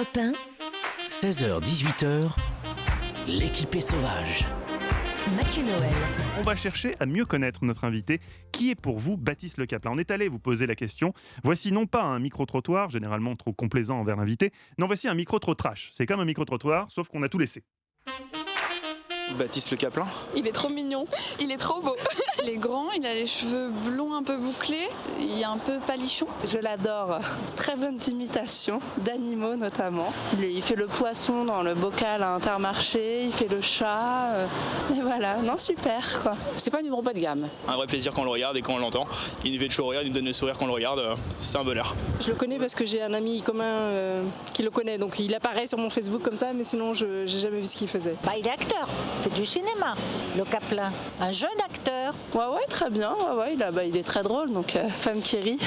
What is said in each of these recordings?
Europe 1, 16h-18h, l'équipée sauvage. Mathieu Noël. On va chercher à mieux connaître notre invité. Qui est pour vous Baptiste Le Caplin ? On est allé vous poser la question. Voici non pas un micro-trottoir, généralement trop complaisant envers l'invité. Non, voici un micro-trot-trash. C'est comme un micro-trottoir, sauf qu'on a tout laissé. Baptiste Le Caplin. Il est trop mignon, il est trop beau. Il est grand, il a les cheveux blonds un peu bouclés, il est un peu palichon. Je l'adore. Très bonnes imitations d'animaux notamment. Il fait le poisson dans le bocal à Intermarché, il fait le chat. Et voilà, non super quoi. C'est pas un numéro bas de gamme. Un vrai plaisir quand on le regarde et quand on l'entend. Il nous fait toujours rire, il nous donne le sourire quand on le regarde. C'est un bonheur. Je le connais parce que j'ai un ami commun qui le connaît. Donc il apparaît sur mon Facebook comme ça, mais sinon je n'ai jamais vu ce qu'il faisait. Il est acteur, il fait du cinéma, Le Caplin. Un jeune acteur. Ouais, très bien. Ouais, il est très drôle, donc femme qui rit.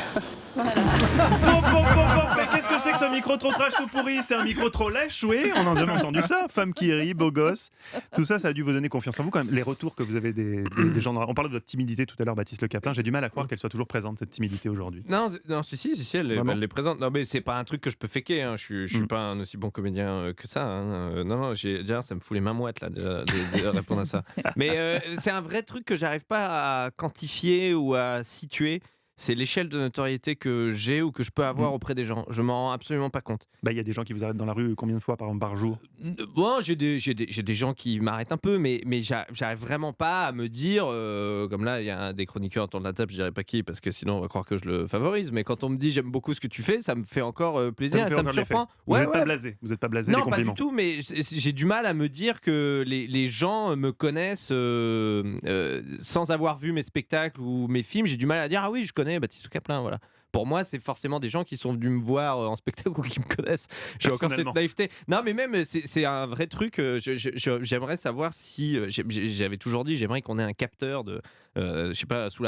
Voilà. Bon, mais qu'est-ce que c'est que ce micro-trot-trash tout pourri ? C'est un micro-trop-lèche, oui, on a jamais entendu ça. Femme qui rit, beau gosse. Tout ça, ça a dû vous donner confiance en vous quand même. Les retours que vous avez des gens... On parlait de votre timidité tout à l'heure, Baptiste Le Caplin. J'ai du mal à croire qu'elle soit toujours présente, cette timidité aujourd'hui. Non, si, elle est présente. Non, mais c'est pas un truc que je peux faker. Hein. Je suis pas un aussi bon comédien que ça. Hein. Non, déjà, ça me fout les mains moites là, déjà, de répondre à ça. Mais c'est un vrai truc que j'arrive pas à quantifier ou à situer. C'est l'échelle de notoriété que j'ai ou que je peux avoir auprès des gens. Je m'en rends absolument pas compte. Il y a des gens qui vous arrêtent dans la rue combien de fois par jour ? Bon, j'ai des gens qui m'arrêtent un peu, mais j'arrive vraiment pas à me dire, comme là, il y a des chroniqueurs autour de la table, je dirais pas qui, parce que sinon on va croire que je le favorise, mais quand on me dit j'aime beaucoup ce que tu fais, ça me fait encore plaisir, ça me surprend. Vous n'êtes pas blasé, Non, pas du tout, mais j'ai du mal à me dire que les gens me connaissent sans avoir vu mes spectacles ou mes films. J'ai du mal à dire, ah oui, je connais Baptiste Le Caplin, voilà. Pour moi, c'est forcément des gens qui sont venus me voir en spectacle ou qui me connaissent. J'ai encore cette naïveté. Non, mais même, c'est un vrai truc. J'aimerais savoir si... J'avais toujours dit, j'aimerais qu'on ait un capteur de... je sais pas, sous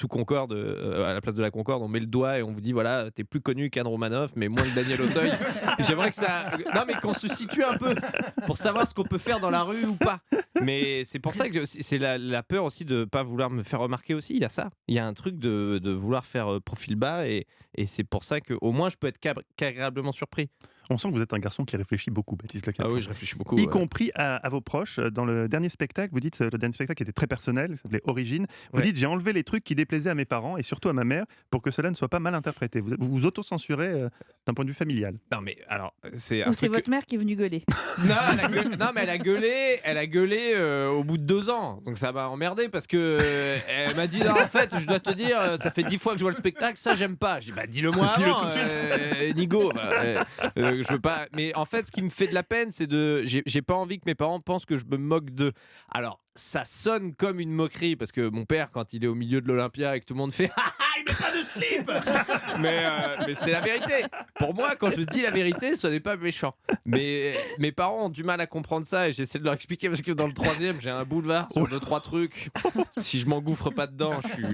Concorde, à la place de la Concorde, on met le doigt et on vous dit, voilà, t'es plus connu qu'Anne Romanoff, mais moins que Daniel Auteuil. J'aimerais que ça... Non, mais qu'on se situe un peu pour savoir ce qu'on peut faire dans la rue ou pas. Mais c'est pour ça que c'est la peur aussi de pas vouloir me faire remarquer aussi. Il y a ça. Il y a un truc de vouloir faire profil bas et c'est pour ça qu'au moins je peux être qu'agréablement surpris. On sent que vous êtes un garçon qui réfléchit beaucoup, Baptiste Le Caplin. Ah oui, je réfléchis beaucoup. Y compris à vos proches. Dans le dernier spectacle, vous dites, le dernier spectacle était très personnel, il s'appelait Origine. Vous dites, j'ai enlevé les trucs qui déplaisaient à mes parents et surtout à ma mère pour que cela ne soit pas mal interprété. Vous vous auto-censurez d'un point de vue familial. Non, mais alors, c'est... Ou c'est votre mère qui est venue gueuler. Non, mais elle a gueulé au bout de 2 ans. Donc ça m'a emmerdé parce que elle m'a dit, non, en fait, je dois te dire, ça fait 10 fois que je vois le spectacle, ça j'aime pas. J'ai dit, dis-le moi avant, tout de suite. Nigo. Je veux pas. Mais en fait, ce qui me fait de la peine, c'est j'ai pas envie que mes parents pensent que je me moque d'eux. Alors, ça sonne comme une moquerie parce que mon père, quand il est au milieu de l'Olympia et que tout le monde fait il met pas de slip. mais c'est la vérité. Pour moi, quand je dis la vérité, ce n'est pas méchant. Mais mes parents ont du mal à comprendre ça et j'essaie de leur expliquer parce que dans le 3e, j'ai un boulevard sur 2-3 trucs. Si je m'engouffre pas dedans, je suis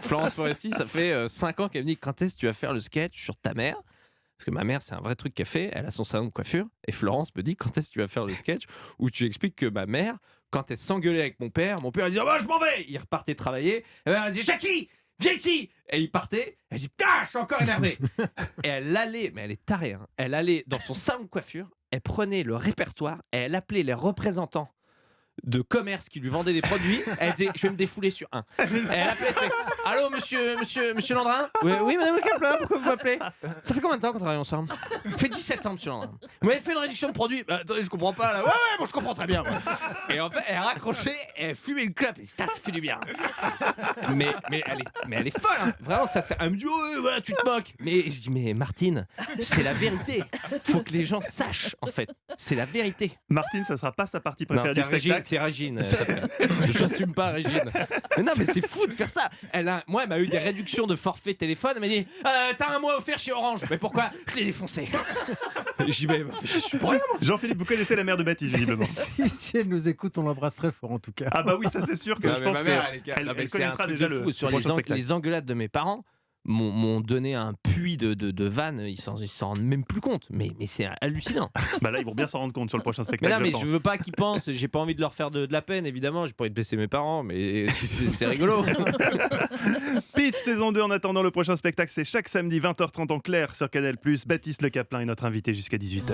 Florence Foresti. Ça fait 5 ans qu'elle me dit, quand est-ce que tu vas faire le sketch sur ta mère ? Parce que ma mère, c'est un vrai truc qu'elle fait. Elle a son salon de coiffure. Et Florence me dit, quand est-ce que tu vas faire le sketch où tu expliques que ma mère, quand elle s'engueulait avec mon père elle dit, je m'en vais. Il repartait travailler. Et elle dit, Jackie, viens ici. Et il partait. Elle dit, je suis encore énervé. Et elle allait, mais elle est tarée, hein. Elle allait dans son salon de coiffure. Elle prenait le répertoire et elle appelait les représentants de commerce qui lui vendaient des produits. Elle disait, je vais me défouler sur un. Et elle appelait, elle fait, allô, monsieur Landrin ? Oui, madame Le Caplin, pourquoi vous m'appelez ? Ça fait combien de temps qu'on travaille ensemble ? Ça fait 17 ans, monsieur Landrin. Vous m'avez fait une réduction de produits ? Attendez, je comprends pas là. Ouais, bon, je comprends très bien. Ouais. Et en fait, elle raccrochait, elle fumait une clope. Et ça fait du bien. Mais elle est folle, hein. Vraiment, elle me dit, voilà, tu te moques. Mais je dis, mais Martine, c'est la vérité. Faut que les gens sachent, en fait. C'est la vérité. Martine, ça sera pas sa partie préférée du spectacle. C'est Régine. J'assume pas Régine. Mais non, mais c'est fou de faire ça. Elle m'a eu des réductions de forfait téléphone. Elle m'a dit, t'as un mois offert chez Orange. Mais pourquoi ? Je l'ai défoncé. Je dis, mais je suis pour rien, moi. Jean-Philippe, vous connaissez la mère de Baptiste, visiblement. Si elle nous écoute, on l'embrasse très fort en tout cas. Ah bah oui, ça c'est sûr que je pense ma mère, elle c'est un connaîtra truc déjà de fou. Sur les engueulades de mes parents, m'ont donné un puits de vannes, ils s'en rendent même plus compte. Mais c'est hallucinant. Bah là, ils vont bien s'en rendre compte sur le prochain Mais spectacle. non, mais je je pense. veux pas qu'ils pensent, j'ai pas envie de leur faire de la peine, évidemment, j'ai pas envie de blesser mes parents, mais c'est rigolo. Pitch saison 2 en attendant le prochain spectacle, c'est chaque samedi 20h30 en clair sur Canal+. Baptiste Le Caplin est notre invité jusqu'à 18h.